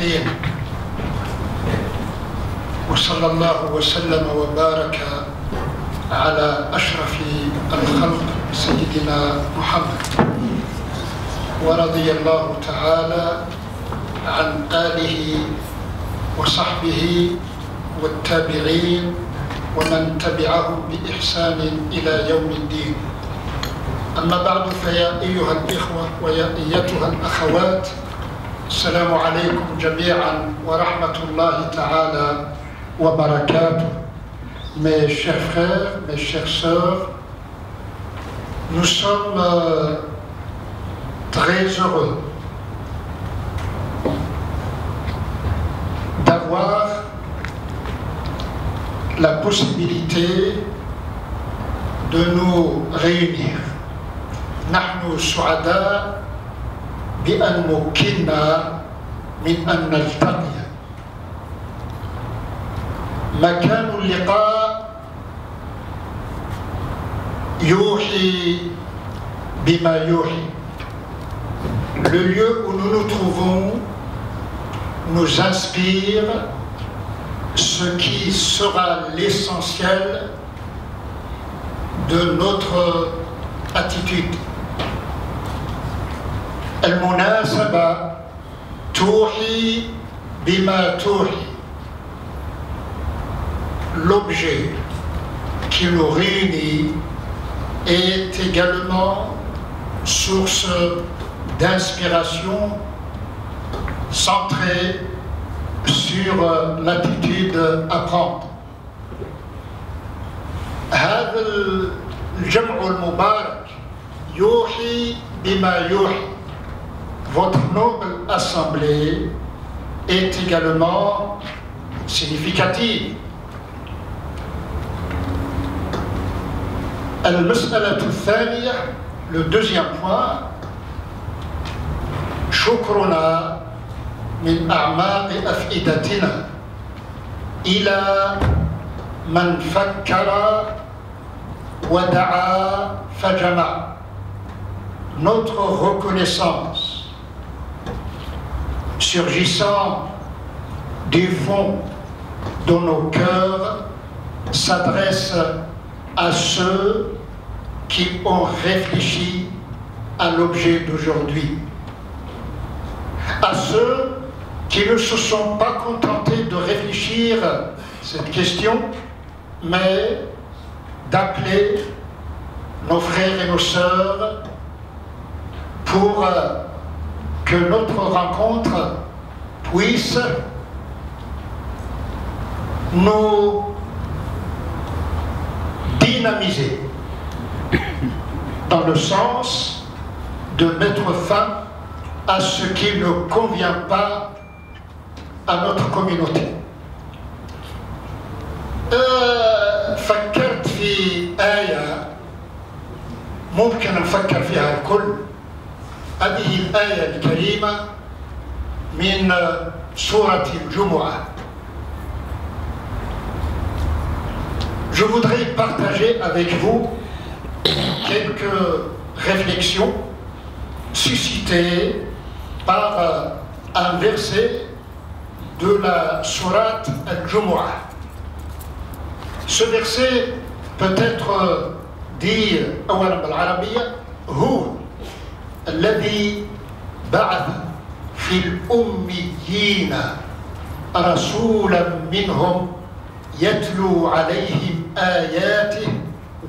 المتقين وصلى الله وسلم وبارك على أشرف الخلق سيدنا محمد ورضي الله تعالى عن آله وصحبه والتابعين ومن تبعهم بإحسان إلى يوم الدين. أما بعد فيا أيها الإخوة ويا أيتها الأخوات، السلام عليكم جميعا ورحمة الله تعالى وبركاته. Mes chers frères, mes chères sœurs, nous sommes très heureux d'avoir la possibilité de nous réunir. نحن سعداء بأن مكنا من أن نلتقي. مكان اللقاء يوحي بما يوحي. Le lieu où nous nous trouvons nous inspire ce qui sera l'essentiel de notre attitude. المناسبة توحي بما توحي. L'objet qui nous réunit est également source d'inspiration centrée sur l'attitude à prendre. هذا الجمع المبارك يوحي بما يوحي. Votre noble assemblée est également significative. المسألة الثانية, le deuxième point, شكرنا من أعماق أفئدتنا إلى من فكر ودعا فجمع. Notre reconnaissance surgissant du fond de nos cœurs s'adresse à ceux qui ont réfléchi à l'objet d'aujourd'hui, à ceux qui ne se sont pas contentés de réfléchir à cette question, mais d'appeler nos frères et nos sœurs pour que notre rencontre puisse nous dynamiser dans le sens de mettre fin à ce qui ne convient pas à notre communauté. فكرت في آية ممكن نفكر فيها الكل. هذه الآية الكريمة من سورة الجمعة. Je voudrais partager avec vous quelques réflexions suscitées par un verset de la sourate Al-Jumu'ah. Ce verset peut être dit أولا بالعربية هو الذي بعث في الأميين رسولا منهم يتلو عليهم آياته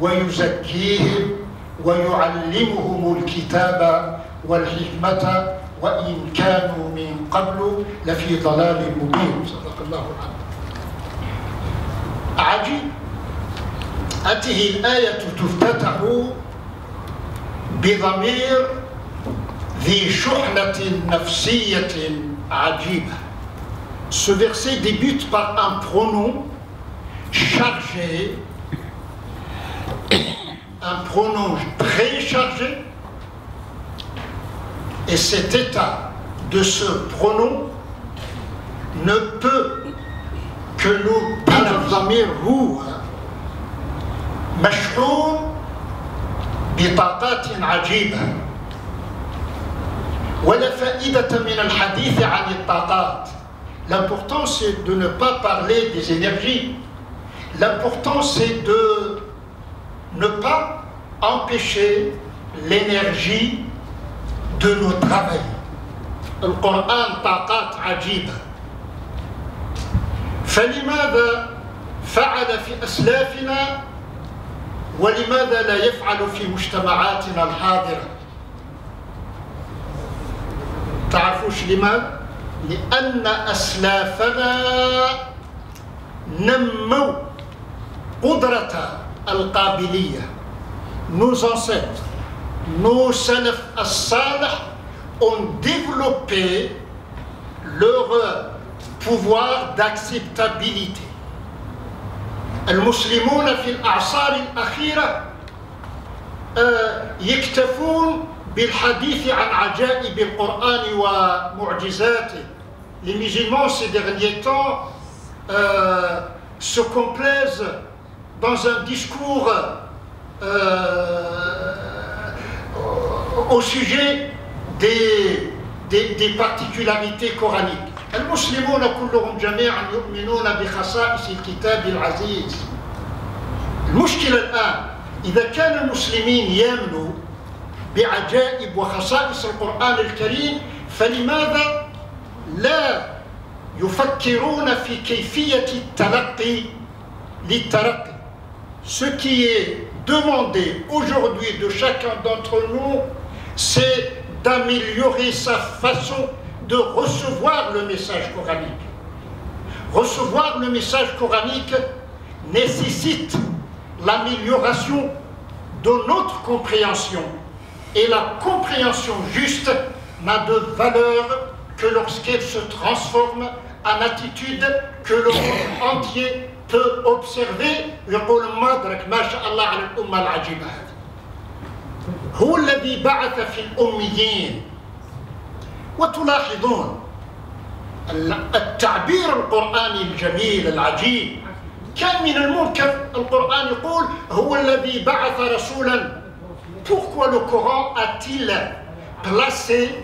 ويزكيهم ويعلمهم الكتاب والحكمة وإن كانوا من قبل لفي ضلال مبين. صدق الله العظيم. عجيب، هذه الآية تفتتح بضمير ذي شحنة نفسية عجيبة. Ce verset débute par un pronom chargé, un pronom très chargé, et cet état de ce pronom ne peut que nous الضمير هو مشحون بطاقات عجيبة، ولا فائدة من الحديث عن الطاقات L'important, c'est de ne pas parler des énergies. L'important, c'est de ne pas empêcher l'énergie de nous travailler. Le Coran طاقات عجيبة. فلماذا فعل في أسلافنا ولماذا لا يفعل في مجتمعاتنا الحاضرة؟ تعرفوش لماذا؟ لأن أسلافنا نموا قدرة القابلية. Nos ancêtres, nos salaf as-salih ont développé leur pouvoir d'acceptabilité. المسلمون في الأعصار الأخيرة يكتفون بالحديث عن عجائب القرآن ومعجزاته. Les musulmans ces derniers temps se complaisent dans un discours au sujet des particularités coraniques. المسلمون كلهم جميعا يؤمنون بخصائص الكتاب العزيز. المشكلة الآن إذا كان المسلمين يامنوا بعجائب وخصائص القرآن الكريم فلماذا لا يفكرون في كيفية التلقي للترقي. Ce qui est demandé aujourd'hui de chacun d'entre nous, c'est d'améliorer sa façon de recevoir le message coranique. Recevoir le message coranique nécessite l'amélioration de notre compréhension. Et la compréhension juste n'a de valeur que lorsqu'elle se transforme en attitude que le monde entier peut observer. يقول مدرك ما شاء الله على الأمة العجيبة هذه. هو الذي بعث في الأميين. وتلاحظون التعبير القرآني الجميل العجيب كان من الممكن القرآن يقول هو الذي بعث رسولا. Pourquoi le Coran a-t-il placé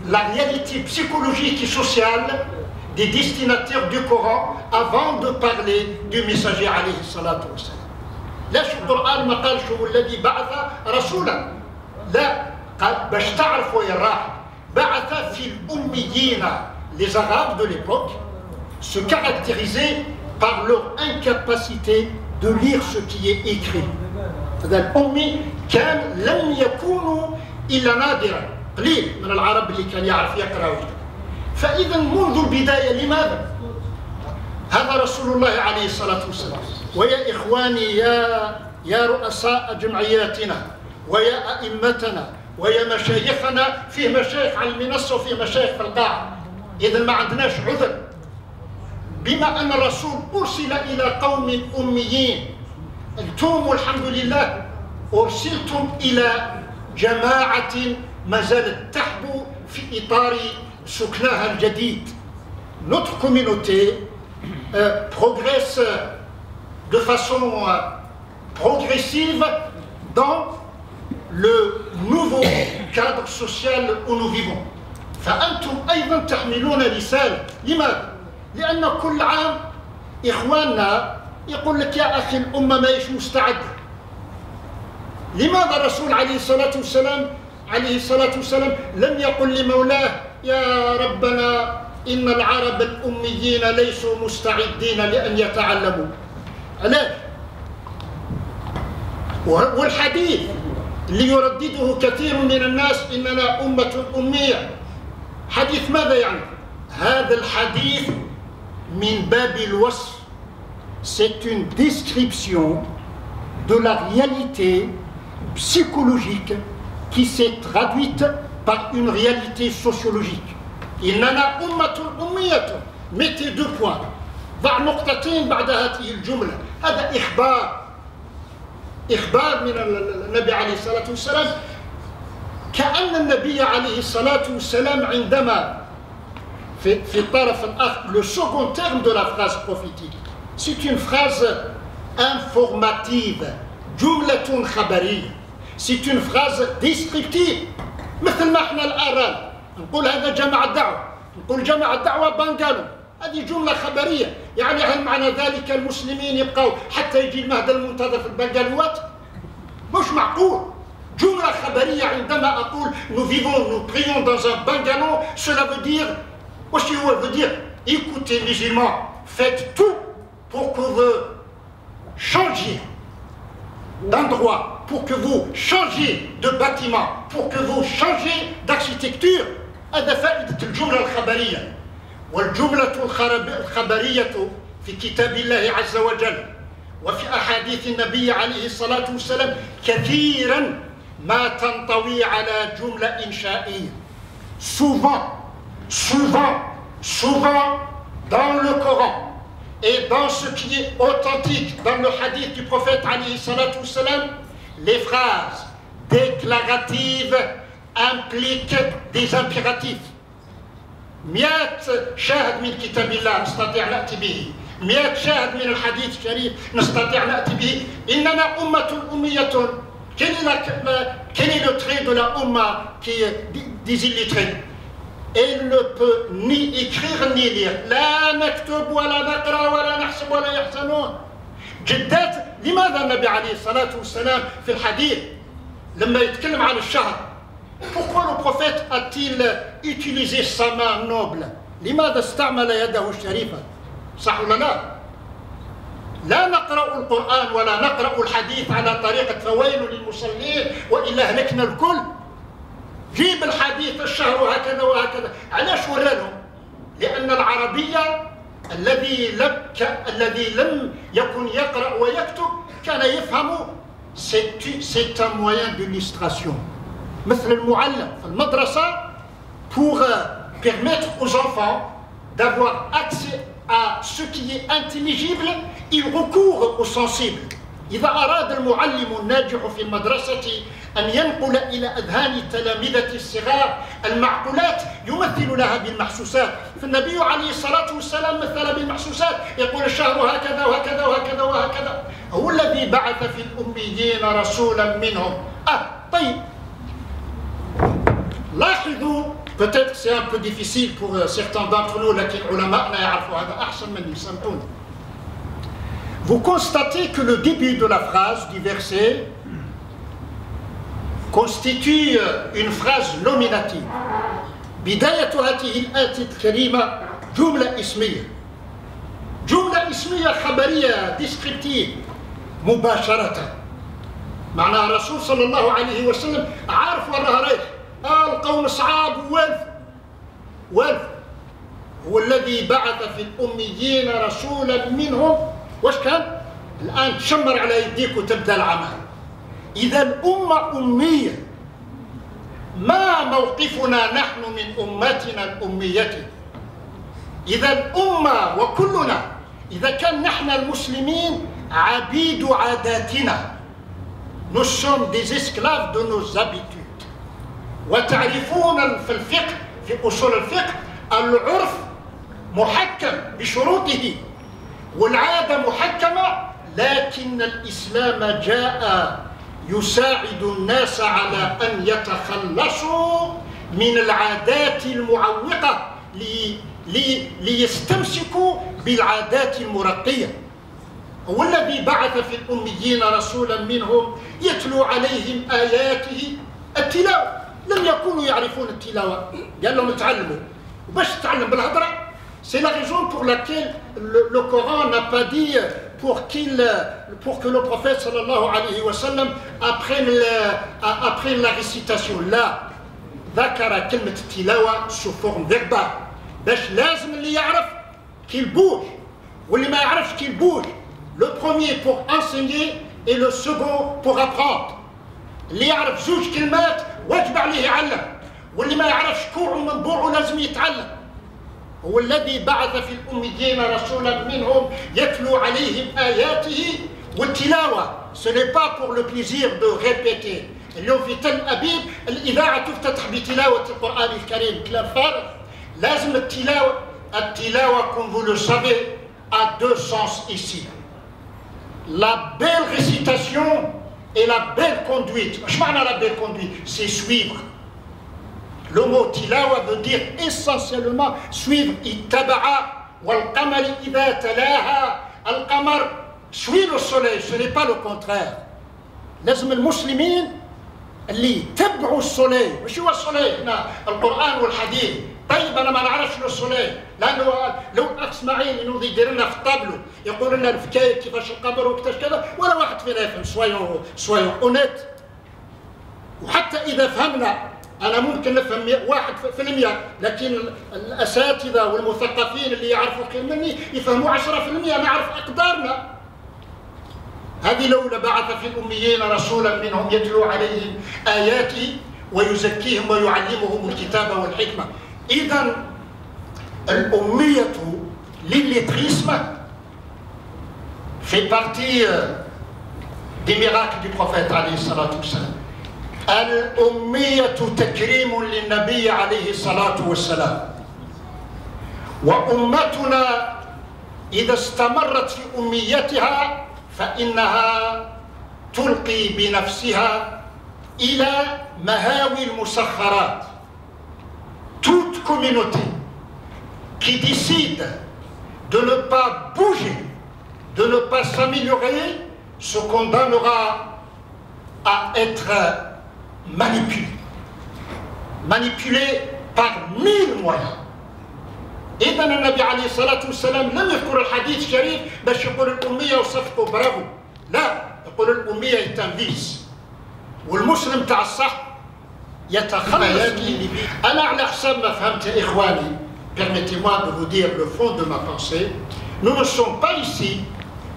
la réalité psychologique et sociale des destinataires du Coran avant de parler du messager عليه الصلاة والسلام؟ ليش القرآن ما قالش هو الذي بعث رسولا؟ لا، قال باش تعرفوا يا راحل بعث في الأميين. Les Arabes de l'époque se caractérisaient par leur incapacité de lire ce qui est écrit. الأمي كان لم يكونوا إلا نادرا قليل من العرب اللي كان يعرف يقرأ ويكتب. فإذا منذ البداية لماذا؟ هذا رسول الله عليه الصلاة والسلام. ويا إخواني يا رؤساء جمعياتنا ويا أئمتنا ويا مشايخنا، فيه مشايخ على المنصة وفيه مشايخ في القاعة. إذا ما عندناش عذر. بما أن الرسول أرسل إلى قوم أميين، أنتم والحمد لله أرسلتم إلى جماعة ما زالت تحبو في إطار سكنها الجديد. Notre communauté progresse de façon progressive dans le nouveau cadre social où nous vivons. فأنتم أيضا تحملون رسالة. لماذا؟ لأن كل عام إخواننا يقول لك يا أخي الأمة ما هيش مستعدة. لماذا الرسول عليه الصلاة والسلام لم يقل لمولاه يا ربنا إن العرب الأميين ليسوا مستعدين لأن يتعلموا؟ علاش؟ والحديث اللي يردده كثير من الناس إننا أمة أمية، حديث ماذا يعني؟ هذا الحديث من باب الوصف. C'est une description de la réalité psychologique qui s'est traduite par une réalité sociologique. إننا أمة أمية. mettez 2 points. ضع نقطتين بعد هذه الجملة. هذا إخبار من النبي عليه الصلاة والسلام. كأن النبي عليه الصلاة والسلام عندما في الطرف الآخر le second terme de la phrase prophétique, c'est une phrase informative. جملة خبرية. C'est une phrase descriptive. مثل ما احنا الآن نقول هذا جمع الدعوة، نقول جمع الدعوة بنغالو، هذه جملة خبرية. يعني هل معنى ذلك المسلمين يبقوا حتى يجي المهد المنتظر في البنغالوات؟ مش معقول. جملة خبرية. عندما أقول nous vivons, nous prions dans un bungalow, cela veut dire, veut dire, écoutez musulmans, faites tout pour que vous changiez d'endroit, pour que vous changiez de bâtiment, pour que vous changiez d'architecture. هذا فائدة الجملة الخبرية. والجملة الخبرية في كتاب الله عز وجل وفي أحاديث النبي عليه الصلاة والسلام كثيرا ما تنطوي على جملة إنشائية. Souvent dans le Coran et dans ce qui est authentique dans le hadith du prophète alayhi salatu wassalam, les phrases déclaratives impliquent des impératifs. 100 شاهد من كتاب الله نستطيع نأتي به، 100 شاهد من الحديث الشريف نستطيع نأتي به. إننا أمة أمية. Quel est le trait de la Ummah qui est des illettrés? Elle ne peut ni écrire ni lire. لا نكتب ولا نقرأ ولا نحسب ولا يحسنون. جدات لماذا النبي عليه الصلاة والسلام في الحديث لما يتكلم عن الشهر pourquoi le prophète a-t-il utilisé sa main noble؟ لماذا استعمل يده الشريفة؟ صح ولا لا؟ لا نقرأ القرآن ولا نقرأ الحديث على طريقة فويل للمصلين وإلا هلكنا الكل. جيب الحديث الشهر وهكذا وهكذا. علاش ورالهم؟ لأن العربية الذي لم يكن يقرأ ويكتب كان يفهم c'est un moyen d'illustration. مثل المعلم في المدرسة pour permettre aux enfants d'avoir accès à ce qui est intelligible, il recourt au sensible. إذا أراد المعلم الناجح في المدرسة أن ينقل إلى أذهان تلامذة الصغار المعقولات يمثل لها بالمحسوسات. فالنبي عليه الصلاة والسلام مثل بالمحسوسات، يقول الشهر هكذا وهكذا وهكذا وهكذا. هو الذي بعث في الأميين رسولا منهم. طيب لاحظوا، peut-être c'est un peu difficile pour certains d'entre nous لكن علماءنا يعرفوا هذا أحسن من يسمعون. Vous constatez que le début de la phrase du verset constitue une phrase nominative. بداية هذه الآية الكريمة جملة اسمية. جملة اسمية خبرية descriptive مباشرة. معناها الرسول صلى الله عليه وسلم عارف وين راه رايح. القوم صعاب والف هو الذي بعث في الأميين رسولا منهم. واش كان؟ الآن تشمر على يديك وتبدأ العمل. إذا الأمة أمية. ما موقفنا نحن من أمتنا الأمية؟ إذا الأمة وكلنا إذا كان نحن المسلمين عبيد عاداتنا. Nous sommes des esclaves de nos habitudes. وتعرفون في الفقه في أصول الفقه العرف محكم بشروطه والعادة محكمة، لكن الإسلام جاء يساعد الناس على أن يتخلصوا من العادات المعوقة ليستمسكوا بالعادات المرقية. هو الذي بعث في الأميين رسولا منهم يتلو عليهم آياته. التلاوة لم يكونوا يعرفون التلاوة، قال لهم تعلموا. وباش تتعلم بالهضرة. C'est la raison pour laquelle le Coran n'a pas dit pour que le prophète sallallahu alayhi wa sallam apprenne la récitation. لا، ذكر كلمة التلاوة sous forme verbale باش لازم اللي يعرف qu'il bouge واللي ما يعرفش qu'il bouge. Le premier pour enseigner et le second pour apprendre. اللي يعرف زوج كلمات واجب عليه يعلم، واللي ما يعرفش كوع من بوعه لازم يتعلم. هو الذي بعث في الأميين رسولا منهم يتلو عليهم آياته. والتلاوة ce n'est pas pour le plaisir de répéter. اليوم في تل أبيب الإذاعة تفتتح بتلاوة القرآن الكريم، كلام فارغ. لازم التلاوة comme vous le savez a deux sens ici. La belle récitation et la belle conduite. اش معنى la belle conduite؟ C'est suivre. Le mot tilawa veut dire essentiellement suivre. Ittaba'a والقمر إذا تلاها. القمر suit le soleil, ce n'est pas le contraire. لازم المسلمين اللي يتبعوا السولي. مش هو السولي هنا القرآن والحديث. طيب أنا ما نعرفش السولي، لأنه لو أسمعين إنه يدير لنا في الطابلو يقول لنا الحكاية كيفاش القمر وكيفاش كذا، ولا واحد فينا يفهم. سويو اونيت. وحتى إذا فهمنا، أنا ممكن نفهم 1%، لكن الأساتذة والمثقفين اللي يعرفوا خير مني يفهموا 10%. نعرف أقدارنا. هذه لولا بعث في الأميين رسولا منهم يتلو عليهم آياته ويزكيهم ويعلمهم الكتاب والحكمة. إذن الأمية l'illettrisme fait partie des miracles du prophète عليه الصلاة والسلام. الأمية تكريم للنبي عليه الصلاة والسلام. وأمتنا إذا استمرت في أميتها فإنها تلقي بنفسها إلى مهاوي المسخرات. Toute communauté qui décide de ne pas bouger, de ne pas s'améliorer, se condamnera à être manipulé par 1000 moyens. إذا النبي عليه الصلاة والسلام لم يذكر الحديث الشريف باش يقول الأمية وصفته برافو، لا، يقول الأمية يتنفيس. والمسلم تاع الصح يتخلص. أنا على حسب ما فهمت إخواني، permettez-moi de vous dire le fond de ma pensée, nous ne sommes pas ici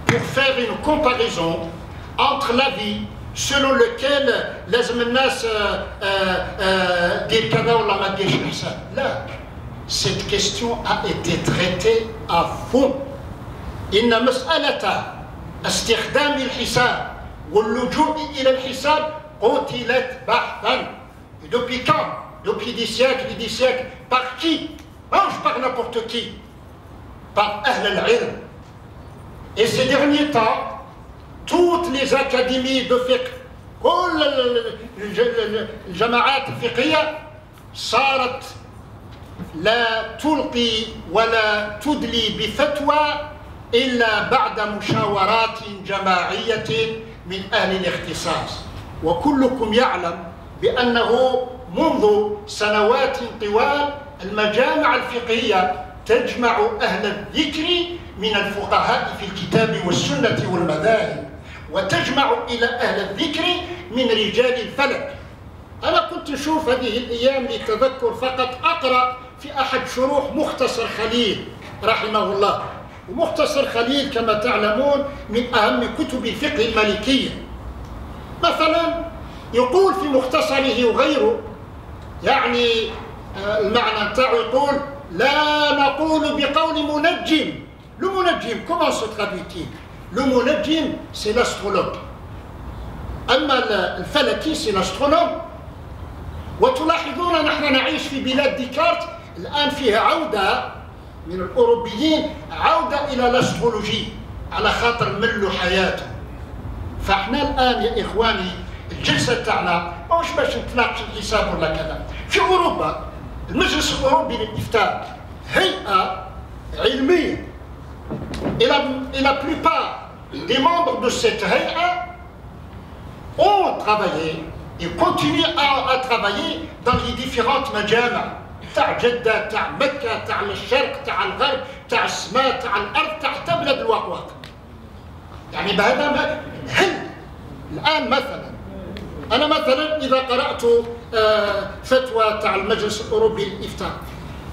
pour faire une comparaison entre la vie selon lequel لازم الناس دير كذا ولا ما ديرش الحساب. لا، cette question a été traitée à fond. إن مسألة استخدام الحساب واللجوء إلى الحساب قتلت بحثا. Depuis quand? Depuis des siècles et des siècles. Par qui? Non, par n'importe qui. Par Ahl al-Ilm. Et ces derniers temps, toutes les académies de fiqh, كل الجماعات الفقهية صارت لا تلقي ولا تدلي بفتوى إلا بعد مشاورات جماعية من أهل الاختصاص. وكلكم يعلم بأنه منذ سنوات طوال المجامع الفقهية تجمع أهل الذكر من الفقهاء في الكتاب والسنة والمذاهب، وتجمع إلى أهل الذكر من رجال الفلك. أنا كنت أشوف هذه الأيام للتذكر فقط أقرأ في أحد شروح مختصر خليل رحمه الله. ومختصر خليل كما تعلمون من أهم كتب الفقه المالكية. مثلا يقول في مختصره وغيره، يعني المعنى نتاعو يقول لا نقول بقول منجم. لو منجم comment se traduit-il? Le منجم c'est l'astrologue. أما الفلكي c'est l'astronome. وتلاحظون نحن نعيش في بلاد ديكارت الآن فيها عودة من الأوروبيين، عودة إلى الأسترولوجي على خاطر ملوا حياته. فاحنا الآن يا إخواني الجلسة تاعنا مش باش نتناقش الحساب ولا كذا. في أوروبا المجلس الأوروبي للإفتاء هيئة علمية. Et la plupart des membres de cette هيئة ont travaillé et continuent à travailler dans les différentes مجامع تاع جدة، تاع مكة، تاع الشرق، تاع الغرب، تاع السماء، تاع الأرض، تاع حتى بلاد الوقواق. يعني بهذا هل الآن مثلا أنا مثلا إذا قرأت فتوى تاع المجلس الأوروبي للإفتاء،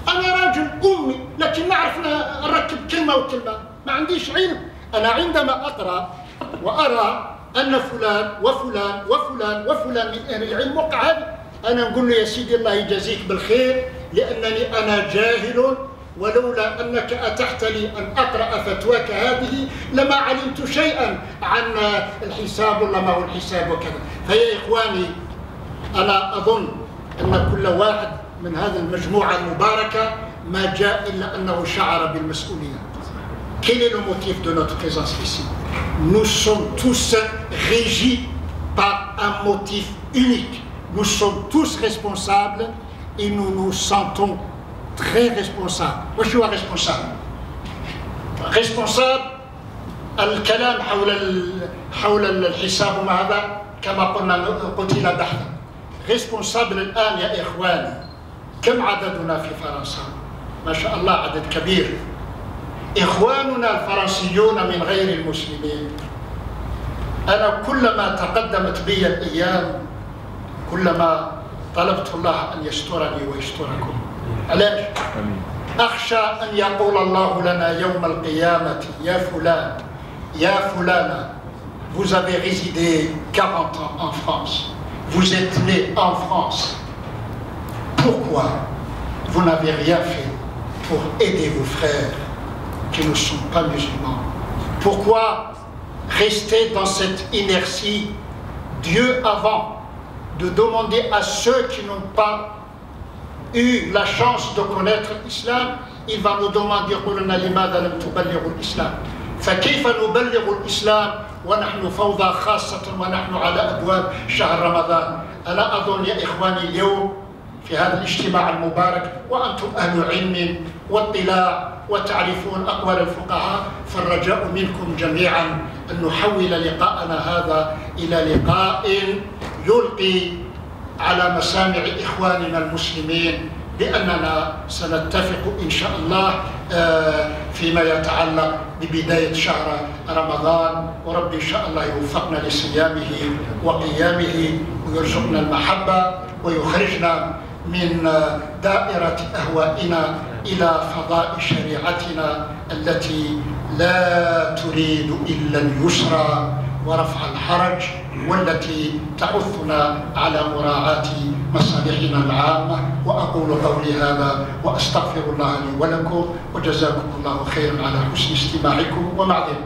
أنا راجل أمي لكن نعرف نركب كلمة وكلمة، ما عنديش علم. أنا عندما أقرأ وأرى أن فلان وفلان وفلان وفلان من أهل العلم وقع هذا، أنا نقول له يا سيدي الله يجازيك بالخير، لأنني أنا جاهل، ولولا أنك أتحت لي أن أقرأ فتواك هذه لما علمت شيئا عن الحساب ولا ما هو الحساب وكذا. فيا إخواني أنا أظن أن كل واحد من هذه المجموعة المباركة ما جاء إلا أنه شعر بالمسؤولية. Quel est le motif de notre présence ici? Nous sommes tous régis par un motif unique. Nous sommes tous responsables et nous nous sentons très responsables. Moi je suis responsable. ريسبونسابل الكلام حول الحساب وما هذا كما قلنا قتل بحثا. ريسبونسابل الآن يا إخواني، كم عددنا في فرنسا؟ ما شاء الله عدد كبير. إخواننا الفرنسيون من غير المسلمين، أنا كلما تقدمت بي الأيام كلما طلبت الله أن يسترني ويستركم. علاش؟ أخشى أن يقول الله لنا يوم القيامة يا فلان يا فلانة، vous avez résidé 40 ans en France, vous êtes né en France. Pourquoi vous n'avez rien fait pour aider vos frères qui ne sont pas musulmans? Pourquoi rester dans cette inertie? Dieu, avant de demander à ceux qui n'ont pas eu la chance de connaître l'islam, il va nous demander قلنا لماذا لم تبلغوا الإسلام؟ فكيف نبلغ الإسلام ونحن فوضى، خاصة ونحن على أبواب شهر رمضان؟ ألا أظن يا إخواني اليوم في هذا الاجتماع المبارك وأنتم أهل علم واطلاع وتعرفون أقوال الفقهاء، فالرجاء منكم جميعا أن نحول لقاءنا هذا إلى لقاء يلقي على مسامع إخواننا المسلمين بأننا سنتفق إن شاء الله فيما يتعلق ببداية شهر رمضان، ورب إن شاء الله يوفقنا لصيامه وقيامه ويرزقنا المحبة ويخرجنا من دائرة أهوائنا إلى فضاء شريعتنا التي لا تريد إلا اليسر ورفع الحرج، والتي تحثنا على مراعاة مصالحنا العامة. وأقول قولي هذا وأستغفر الله لي ولكم، وجزاكم الله خيرا على حسن استماعكم، ومعذرة.